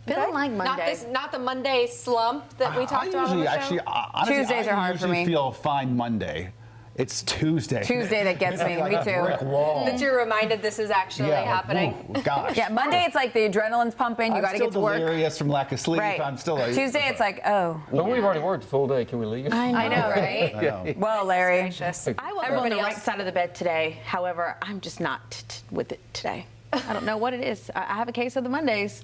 Feeling like Monday. Not the Monday slump that we talked about on the show. Honestly, Tuesdays are hard for me. I usually feel fine Monday. It's Tuesday. Tuesday that gets me. Like Me a too. brick wall. That you're reminded this is actually happening. Ooh, gosh. Yeah, Monday it's like the adrenaline's pumping. You got to get to work. I'm still delirious from lack of sleep. Right. I'm still like, Tuesday it's like, oh. But we've already worked a full day. Can we leave? I know, right? I know. Well, Larry. Gracious. I woke up on the right side of the bed today. However, I'm just not with it today. I don't know what it is. I have a case of the Mondays.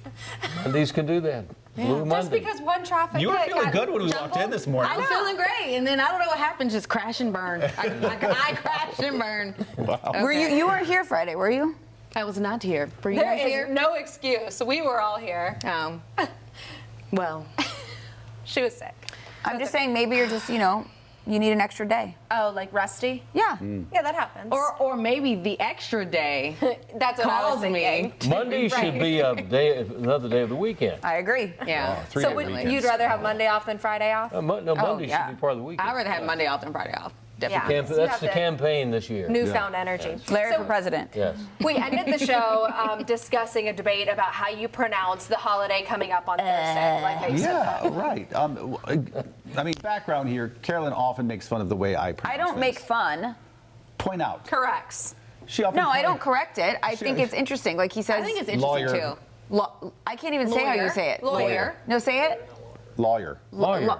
Mondays can do that. Blue Just Monday. because one traffic You were light feeling got good when we walked in this morning. I'm feeling great, and then I don't know what happened. Just crash and burn. I crash and burn. Wow. Were you weren't here Friday, were you? I was not here. Were you There guys is here? no excuse. We were all here. Well, She was sick. I'm just saying maybe you're just, you need an extra day. Oh, like rusty? Yeah. Yeah, that happens. or maybe the extra day that's what I was calls thinking. me. Monday should be another day of the weekend. I agree. Yeah. 3 So day would, weekends. you'd rather have Monday off than Friday off? No, Monday yeah. should be part of the weekend. I'd rather have Monday off than Friday off. Definitely. Yeah. Camp- You that's have the the campaign this year. Newfound energy. Larry So for president. Yes. we ended the show discussing a debate about how you pronounce the holiday coming up on Thursday. Like I said. Yeah, right. I mean, background here, Carolyn often makes fun of the way I pronounce I don't make things. fun. Point out. Corrects. She often No, I don't correct it. I think it's interesting. Like he says. I think it's interesting Lawyer. too. I can't even say how you say it. Lawyer. No, say it. Lawyer. Lawyer.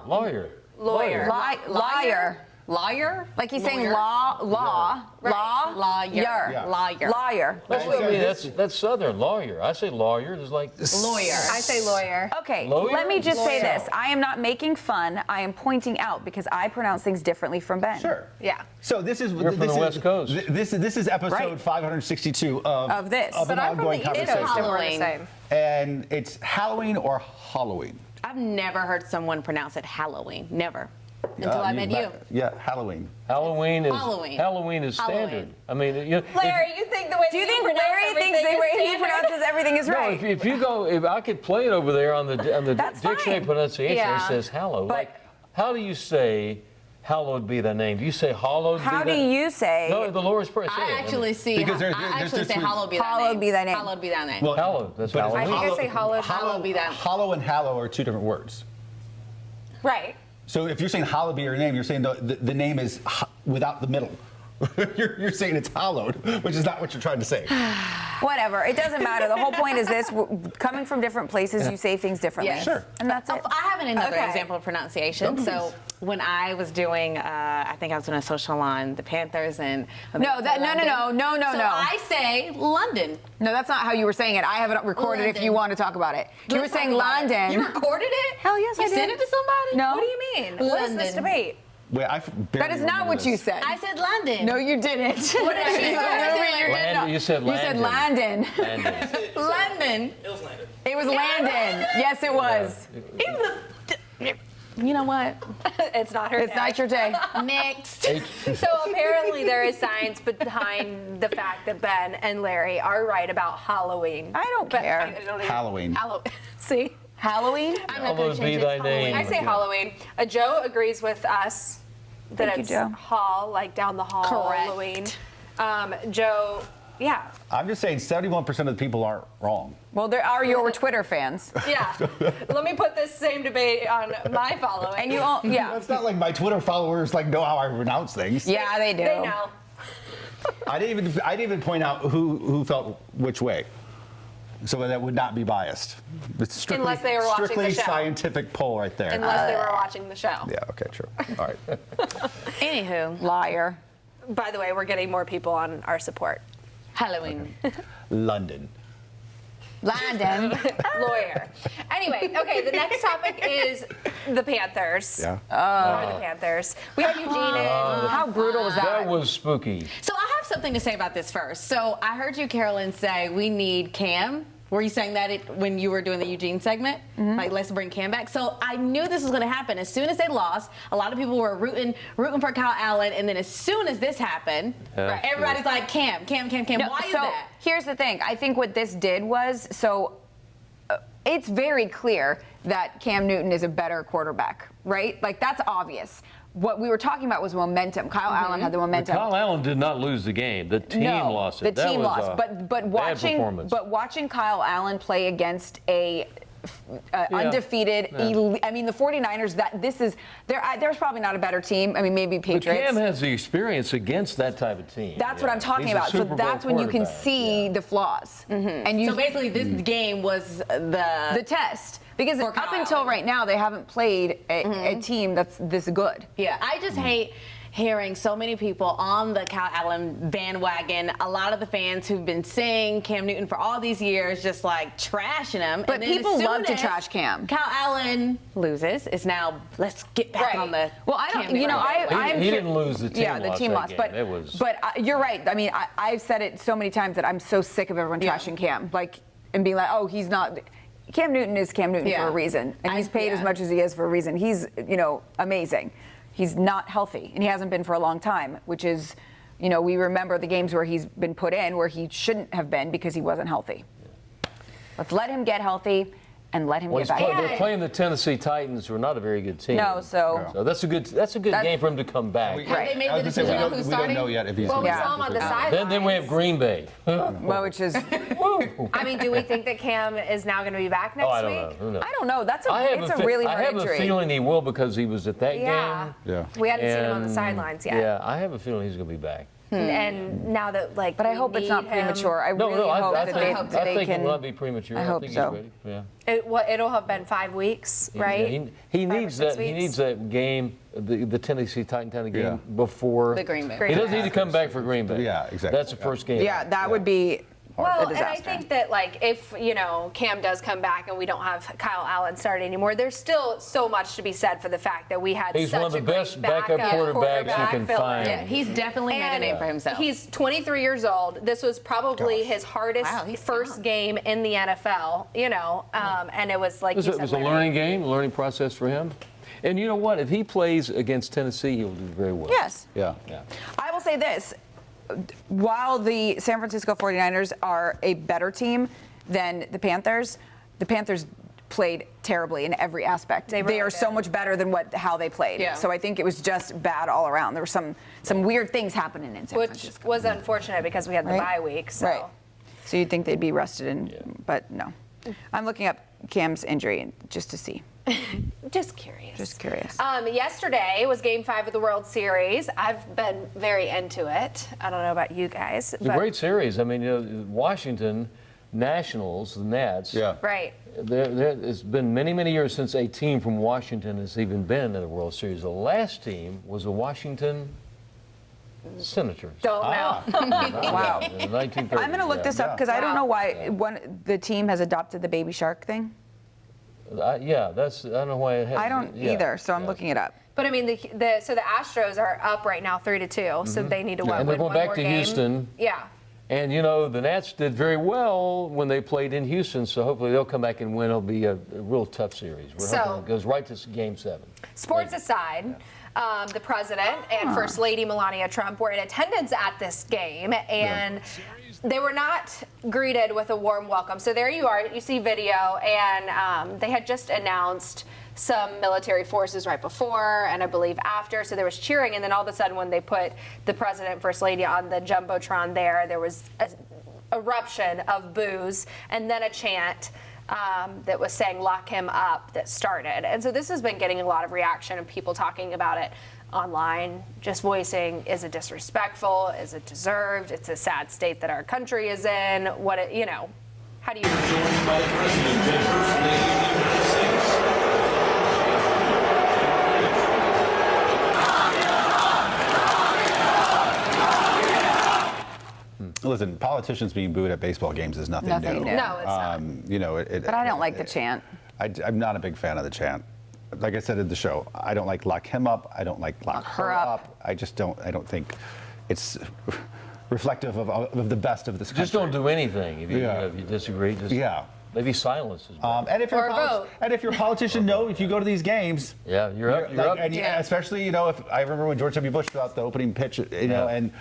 Lawyer. Liar. Lawyer? Like he's saying Lawyer? law, Lawyer. Yeah. Lawyer. liar. That's what I mean. That's Southern lawyer. I say lawyer. It's like Lawyer. I say lawyer. Okay, Lawyer? let me just say Lawyer. this. I am not making fun. I am pointing out because I pronounce things differently from Ben. Sure. Yeah. So this is You're from the West Coast. This is episode Right. 562 Of this. of But an I'm from ongoing the East conversation. Coast and we're the Halloween. same. And it's Halloween or Halloween. I've never heard someone pronounce it Halloween. Never. Until I met you. Yeah, Halloween. Halloween is Halloween. standard. Halloween. I mean, Larry, you think the way Do you that think pronounce Larry thinks everything the way is he standard? pronounces everything is no, right? if you go, if I could play it over there on the That's dictionary fine. pronunciation, Yeah. it says hallowed. But- Like, how do you say hallowed be thy name? Do you say hallowed How be do thy you say? No, the Lord's Prayer. say I it. actually see. Because I there's actually say different- hallowed be thy name. Hallowed be thy name. Hallowed be thy name. Well, Hallowed. That's but it's hallowed. I think I say hallowed. Hallowed be that. Hollow and hallow are two different words. Right. So if you're saying hallowed be your name, you're saying the name is without the middle. you're saying it's hallowed, which is not what you're trying to say. Whatever. It doesn't matter. The whole point is this: coming from different places, you say things differently. Yes. Sure. And that's it. I have another Okay. example of pronunciation. So when I was doing, I think I was doing a social on the Panthers and No, that no. So I say London. No, that's not how you were saying it. I have it recorded if you London. want to talk about it. You were Let's saying talk about it. London. You recorded it? Hell yes, you I did. sent it to somebody? No. What do you mean? What is this London. debate? Wait, That is not what you said. I said London. No, you didn't. What did I say? Landon, you said You said Landon. Landon. Landon. London. It was Landon. Yes, it was. You know what? It's not her. It's day. not your day. Next. So apparently there is science behind the fact that Ben and Larry are right about Halloween. I don't But care. I don't even- Halloween. See? Halloween? I'm not going Hallowed to be change thy it. name. I say Halloween. Joe agrees with us that Thank you, it's Joe. Hall, like down the hall, Correct. Halloween. Joe, yeah. I'm just saying 71% of the people aren't wrong. Well, there are your Twitter fans. Yeah. Let me put this same debate on my following. And you all, yeah. It's not like my Twitter followers know how I pronounce things. Yeah, they do. They know. I didn't even point out who felt which way, so that would not be biased. It's strictly, Unless they were watching strictly the show. scientific poll right there. Unless they were watching the show. Yeah. Okay. True. All right. Anywho, Liar. By the way, we're getting more people on our support. Halloween. London. Landon. Lawyer. Anyway, okay, the next topic is the Panthers. Yeah. Or the Panthers. We have Eugene in. How brutal was that? That was spooky. So I have something to say about this first. So I heard you, Carolyn, say we need Cam. Were you saying that when you were doing the Eugene segment? Like, let's bring Cam back. So I knew this was going to happen. As soon as they lost, a lot of people were rooting for Kyle Allen. And then as soon as this happened, Yeah. everybody's like, Cam. No, Why is so that? here's the thing. I think what this did was, it's very clear that Cam Newton is a better quarterback, right? Like, that's obvious. What we were talking about was momentum. Kyle Allen had the momentum. Kyle Allen did not lose the game. The team lost it. The That team was lost. a But bad performance. watching Kyle Allen play against a undefeated. I mean, the 49ers, there's probably not a better team. I mean, maybe But Patriots. Cam has the experience against that type of team. That's what I'm talking He's a about. So Super Bowl that's when you can quarterback. see the flaws. And you So basically, this game was the test. Because For up Kyle until Allen. right now, they haven't played a team that's this good. Yeah, I just hate hearing so many people on the Kyle Allen bandwagon. A lot of the fans who've been saying Cam Newton for all these years, just like trashing him. But And then people as soon love to as trash Cam. Kyle Allen loses. It's now let's get back Right. on the. Well, I don't. Cam You know, Newton. I'm He cur- didn't lose. The team Yeah, the lost team that lost. game. But It was. But you're right. I mean, I've said it so many times that I'm so sick of everyone Yeah. trashing Cam, like, and being like, oh, he's not. Cam Newton is Cam Newton Yeah. for a reason, and he's paid as yeah. much as he is for a reason. He's, amazing. He's not healthy, and he hasn't been for a long time, which is, we remember the games where he's been put in where he shouldn't have been because he wasn't healthy. Let's let him get healthy and let him Well, get back. they're playing the Tennessee Titans, who are not a very good team. No, so So that's a good game for him to come back. Have they made I the was gonna say, decision on we who's don't starting? know yet if he's. Well, we Yeah. saw him on the sidelines. Then we have Green Bay. well, which is, I mean, do we think that Cam is now going to be back next Oh, I don't week? know. Who knows? I don't know. It's a fe- really I hard have injury. a feeling he will because he was at that Yeah. game. Yeah. We hadn't seen him on the And- sidelines yet. Yeah, I have a feeling he's going to be back. And now that, like, But I we hope it's not need him- premature. I No, really no, hope I that think, they, I they think can. it will not be premature. I hope think so. he's ready. Yeah. It'll have been 5 weeks, right? Yeah, he 5 or needs 6 that. He weeks. needs that game, the Tennessee Titan game Yeah. before The Green Bay. He doesn't need to come back for Green Bay. Yeah, exactly. That's the first game. Yeah, that would be a Well, and disaster. I think that, like, if, Cam does come back and we don't have Kyle Allen start anymore, there's still so much to be said for the fact that we had He's such one of the a great best backup quarterbacks you can filler. find. Yeah, he's definitely made a And name for himself. He's 23 years old. This was probably his hardest Wow, he's first young. game in the NFL, and it was like It was a learning game, a learning process for him. And you know what? If he plays against Tennessee, he'll do very well. Yes. Yeah. I will say this. While the San Francisco 49ers are a better team than the Panthers played terribly in every aspect. They They really are so did. much better than how they played. Yeah. So I think it was just bad all around. There were some weird things happening in San which Francisco. was unfortunate because we had the Right? bye week. So. Right. So you'd think they'd be rested, but no. I'm looking up Cam's injury just to see. Just curious. Just curious. Yesterday was Game 5 of the World Series. I've been very into it. I don't know about you guys. It's a great series. I mean, Washington Nationals, the Nats. Yeah. Right. It's been many, many years since a team from Washington has even been in the World Series. The last team was the Washington Senators. Don't know. Wow. In the 1930s. I'm going to look this up because I don't know why the team has adopted the baby shark thing. I don't know why it has. I don't either, so I'm looking it up. But I mean, the Astros are up right now 3-2, so they need to win. And they're win going one back more to game. Houston. Yeah. And the Nats did very well when they played in Houston, so hopefully they'll come back and win. It'll be a real tough series. We're So- hoping it goes right to Game 7. Sports aside, the president and First Lady Melania Trump were in attendance at this game, and they were not greeted with a warm welcome. So there you are. You see video, and they had just announced some military forces right before and I believe after. So there was cheering, and then all of a sudden when they put the president and First Lady on the Jumbotron there was an eruption of boos and then a chant that was saying "lock him up" that started. And so this has been getting a lot of reaction and people talking about it online, just voicing, is it disrespectful? Is it deserved? It's a sad state that our country is in. How do you... Joined by the President and First Lady of the United States. Listen, politicians being booed at baseball games is nothing Nothing new. new. No, it's not. But I don't like the chant. I'm not a big fan of the chant. Like I said in the show, I don't like lock him up. I don't like lock her up. I just don't. I don't think it's reflective of the best of this country. Just don't do anything if you, Yeah. if you disagree. Just maybe silence is better. And if you're Or vote. and if you're a politician, no, if you go to these games, Yeah, you're up. You're up. and especially if I remember when George W. Bush threw out the opening pitch, and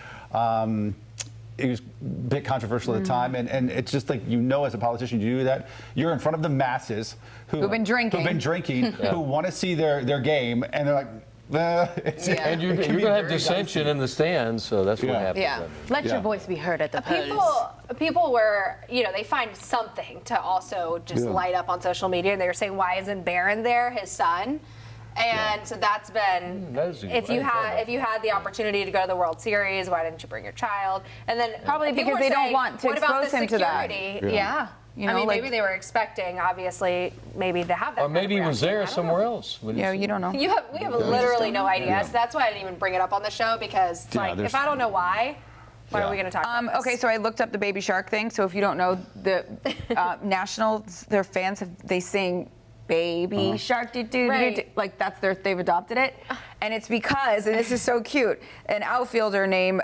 it was a bit controversial at the time, and it's just like as a politician, you do that. You're in front of the masses who've been drinking. who want to see their game, and they're like, And you're going to have dissension in the stands, so that's what Yeah. happens. Yeah. I mean. Let Yeah. your voice be heard at the polls. People were, they find something to also just Yeah. light up on social media. And they were saying, why isn't Barron there, his son? And so that's been, that is a if you great had the opportunity to go to the World Series, why didn't you bring your child? And then Probably people because were they don't saying, want to what about expose the him to that. security? Yeah. You I know, mean, like- maybe they were expecting, obviously, maybe to have that. Or kind maybe of he was reaction. there I don't somewhere know. else. What do Yeah, say? you don't know. We have literally no idea. So that's why I didn't even bring it up on the show, because it's Yeah, like, there's- if I don't know why are Yeah. we going to talk about this? Okay, so I looked up the Baby Shark thing. So if you don't know, the Nationals, their fans they sing Baby Shark, Right. like they've adopted it, and it's because, and this is so cute, an outfielder named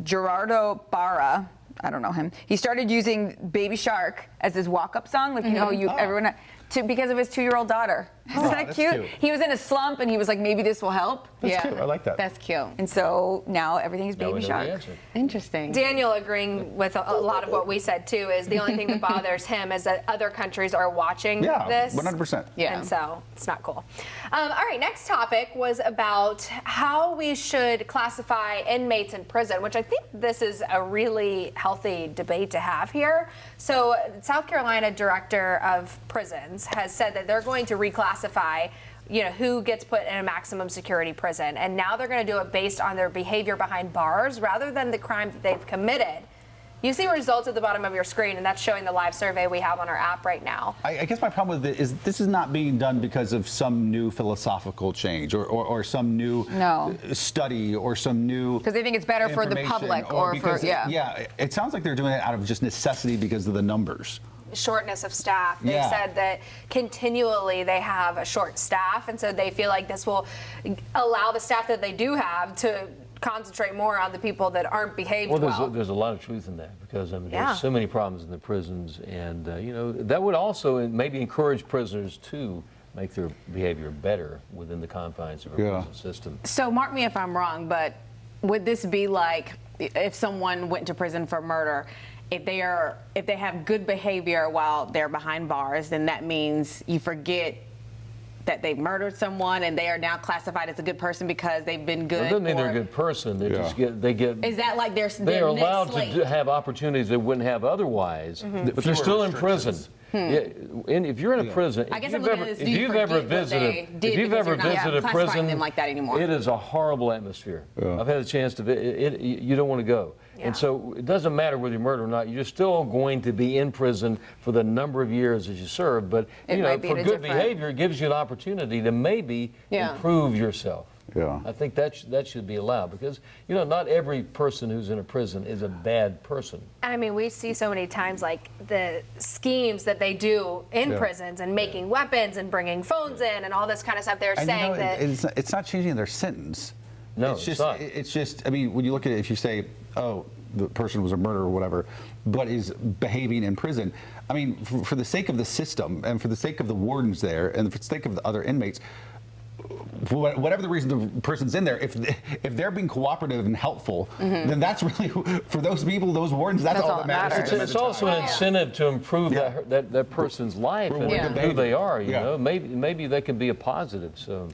Gerardo Barra. I don't know him. He started using Baby Shark as his walk-up song, like everyone. Because of his 2-year-old daughter. Isn't that that's cute? cute. He was in a slump and he was like, maybe this will help. That's cute. I like that. That's cute. And so now everything is Now we Baby know Shark. the answer. Interesting. Daniel agreeing with a lot of what we said too is the only thing that bothers him is that other countries are watching Yeah, this. 100%. Yeah. And so it's not cool. All right, next topic was about how we should classify inmates in prison, which I think this is a really healthy debate to have here. So South Carolina Director of Prisons has said that they're going to reclassify who gets put in a maximum security prison. And now they're going to do it based on their behavior behind bars rather than the crime that they've committed. You see results at the bottom of your screen, and that's showing the live survey we have on our app right now. I guess my problem with it is this is not being done because of some new philosophical change or some new study or some new Because they think it's better for the information, public or for, because it sounds like they're doing it out of just necessity because of the numbers. Shortness of staff. They've Yeah. said that continually they have a short staff, and so they feel like this will allow the staff that they do have to concentrate more on the people that aren't behaved Well, well. there's a lot of truth in that, because Yeah. there's so many problems in the prisons, and that would also maybe encourage prisoners to make their behavior better within the confines of a prison system. So mark me if I'm wrong, but would this be like if someone went to prison for murder? If they have good behavior while they're behind bars, then that means you forget that they murdered someone and they are now classified as a good person because they've been good. It doesn't mean they're a for- good person. They just get Is that like they're they are allowed to have opportunities they wouldn't have otherwise, but they're still in prison. Yeah, and if you're in a prison, I guess if I'm you've looking ever, at this, if do you you've ever forget what they visited, did if you've because ever you're not visited a classifying prison, them like that anymore? it is a horrible atmosphere. I've had a chance to. You don't want to go, Yeah. and so it doesn't matter whether you murder or not. You're still going to be in prison for the number of years as you serve. But It might be for at a good different- behavior, it gives you an opportunity to maybe improve yourself. Yeah. I think that should be allowed, because not every person who's in a prison is a bad person. I mean, we see so many times like the schemes that they do in prisons and making weapons and bringing phones in and all this kind of stuff. They're And saying that it's not changing their sentence. No, it's it's just not. it's just. I mean, when you look at it, if you say, oh, the person was a murderer or whatever, but is behaving in prison. I mean, for the sake of the system and for the sake of the wardens there and for the sake of the other inmates, whatever the reason the person's in there, if they're being cooperative and helpful, then that's really for those people, those wardens. That's all that matters. It's also an incentive to improve that person's life and who they are. You know, maybe they can be a positive. So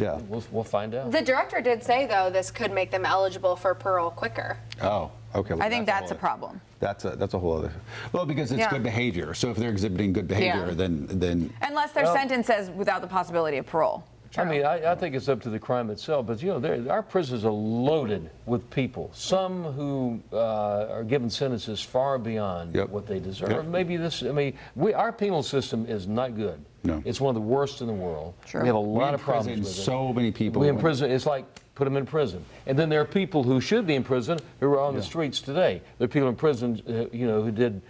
we'll find out. the director did say though this could make them eligible for parole quicker. Oh, okay. Well, I think that's a whole- problem. That's a whole other. Well, because it's good behavior. So if they're exhibiting good behavior, then Unless their sentence says without the possibility of parole. I mean, I think it's up to the crime itself, but our prisons are loaded with people. Some who are given sentences far beyond what they deserve. Maybe our penal system is not good. No. It's one of the worst in the world. Sure. We have a lot of problems imprison with it. so many people. We imprison. It's like put them in prison, and then there are people who should be in prison who are on the streets today. There are people in prison, who did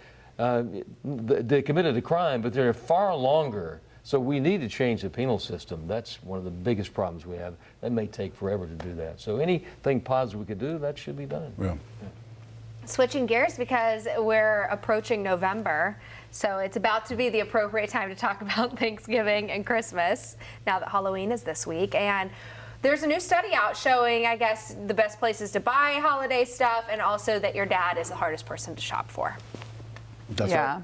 they committed a crime, but they're far longer. So we need to change the penal system. That's one of the biggest problems we have. That may take forever to do that. So anything positive we could do, that should be done. Yeah. Switching gears because we're approaching November, so it's about to be the appropriate time to talk about Thanksgiving and Christmas now that Halloween is this week. And there's a new study out showing, I guess, the best places to buy holiday stuff, and also that your dad is the hardest person to shop for. That's right.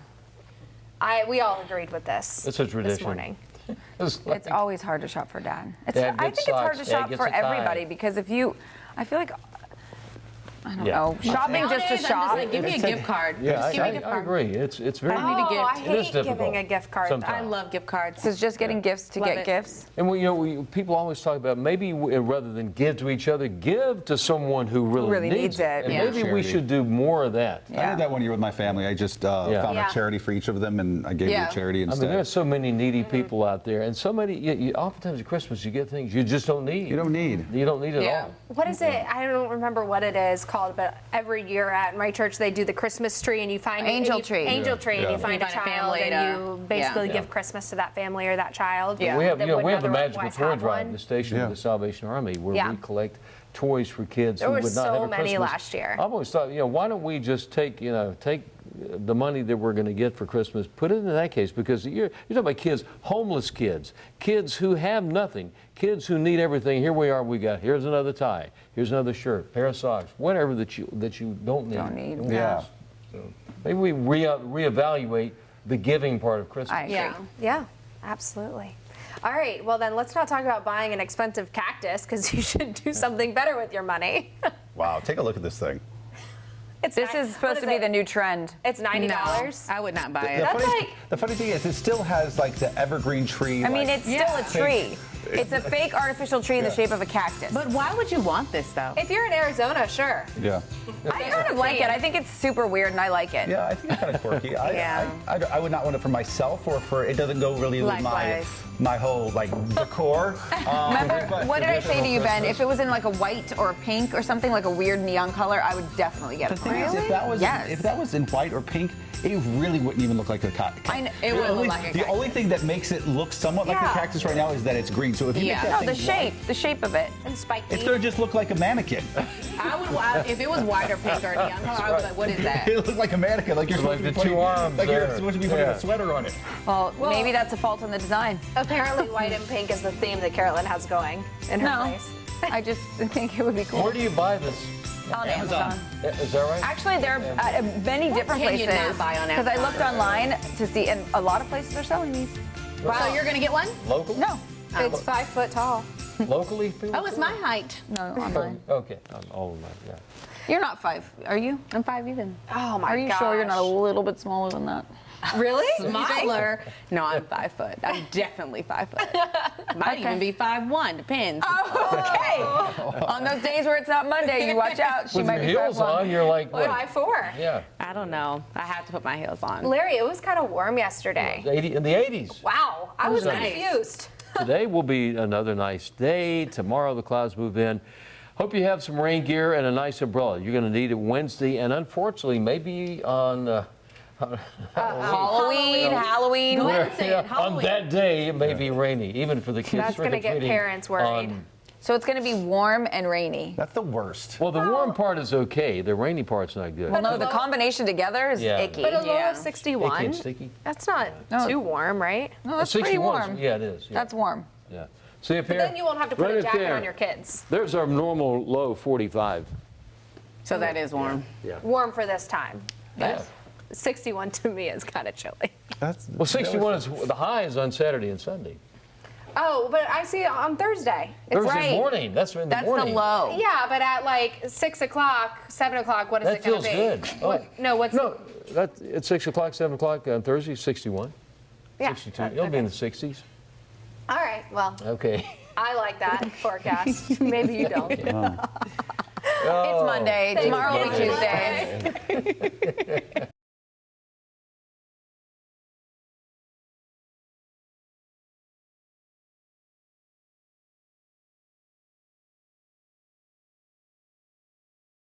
We all agreed with this It's a tradition. this morning. It's always hard to shop for Dad. Dad I gets think it's hard to socks, Dad shop gets for a tie. everybody because I feel like, I don't Yeah. know, shopping just to Nowadays, I'm shop. like, give me a gift card. Yeah, Just give me a I gift card. agree. It's very. I need a gift. I It is hate difficult giving a gift card. sometimes. I love gift cards. Because just getting gifts to Love get it. gifts. And people always talk about maybe rather than give to each other, give to someone who really needs it. And Yeah. maybe we Charity. should do more of that. I did that one year with my family. I just found Yeah. a charity for each of them, and I gave Yeah. it a charity I instead. mean, there's so many needy people out there, and so many. Oftentimes at Christmas, you get things you just don't need. You don't need. You don't need it Yeah. all. What is it? I don't remember what it is called, but every year at my church they do the Christmas tree, and you find Angel and you- tree. angel tree, and Yeah. you find a You find a child, family and to- you basically Yeah. give Christmas to that family or that child. Yeah. We have, that we wouldn't have the magical otherwise toy have drive, one. the station Yeah. of the Salvation Army, where Yeah. we collect toys for kids There who were would not so have a many Christmas. last year. I've always thought, why don't we just take the money that we're going to get for Christmas, put it in that case, because you're talking about kids, homeless kids, kids who have nothing, kids who need everything. Here we are, here's another tie, here's another shirt, pair of socks, whatever that you don't need. Don't need. Yeah. So maybe we reevaluate the giving part of Christmas. I agree. Yeah. Yeah, absolutely. All right, well then let's not talk about buying an expensive cactus because you should do something better with your money. Wow, take a look at this thing. It's This is supposed to be the new trend. It's $90. No, I would not buy it. That's like The funny thing is, it still has like the evergreen tree. I mean, like, it's still a tree. It's a fake artificial tree in the Yeah. shape of a cactus. But why would you want this though? if you're in Arizona, sure. yeah. I kind of like it. I think it's super weird, and I like it. Yeah, I think it's kind of quirky. Yeah. I would not want it for myself or for, it doesn't go really with Likewise. my whole like decor. Remember, But what did I say to traditional you, Ben? Christmas- If it was in like a white or a pink or something, like a weird neon color, I would definitely get The it. thing is, if Yes. that was in white or pink, it really wouldn't even look like a cactus. I know- It wouldn't look like a The cactus. only thing that makes it look somewhat like Yeah. a cactus right now is that it's green. So if you Yeah. make that No, thing the shape of it. And spiky. white, it's gonna just look like a mannequin. If it was white or pink or neon color, I would be like, what is that? It look like a mannequin, like you're Like supposed to be the putting, two arms like you're there. supposed to be putting Yeah. a sweater on it. Well, maybe that's a fault in the design. Apparently, white and pink is the theme that Carolyn has going in her No, place. I just think it would be cool. Where do you buy this? On Amazon. Is that right? Actually, they're at many different can you places. not buy on Because I Amazon? looked online to see, and a lot of places are selling these. So you're gonna get one? Local? No, It's 5 foot tall. Locally? people Oh, it's my height. no, online. Okay, all of mine, yeah. You're not 5, are you? I'm 5 even. Oh my Are you sure you're not a little bit smaller than that? Really? Smaller. No, I'm 5 foot. I'm definitely 5 foot. Might even be 5'1", depends. Okay. On those days where it's not Monday, you watch out. She With might your be heels 5'1". on, you're like, what? 5'4". Yeah, I don't know. I have to put my heels on. Larry, it was kind of warm yesterday. 80, in the 80s. Wow, I was nice. confused. Today will be another nice day. Tomorrow the clouds move in. Hope you have some rain gear and a nice umbrella. You're going to need it Wednesday, and unfortunately, maybe on Halloween. Go ahead and say it. on Halloween. that day, it may be rainy, even for the kids. That's gonna get trick-or-treating parents worried. on- So it's going to be warm and rainy. That's the worst. Well, the warm part is okay. The rainy part's not good. Well, no, the combination together is Yeah. icky. But a low Yeah. of It 61. gets sticky. That's not No. too warm, right? No, that's pretty 61 is- warm. Yeah, it is. Yeah. That's warm. Yeah. See up But here? then you won't have to put Right a up jacket there. on your kids. There's our normal low 45. So that is warm. Yeah. Warm for this time. Yeah. 61 to me is kind of chilly. Well, 61 is the high is on Saturday and Sunday. Oh, but I see it on Thursday. It's Thursday right. morning. That's in the That's morning. the low. Yeah, but at like 6 o'clock, 7 o'clock, what is That it going feels to be? good. What, no, what's No, at 6 o'clock, 7 o'clock on Thursday, 61. yeah. 62. It'll be in the 60s. All right, well, Okay. I like that forecast. Maybe you don't. It's Monday. Tomorrow will be Monday. Tuesday.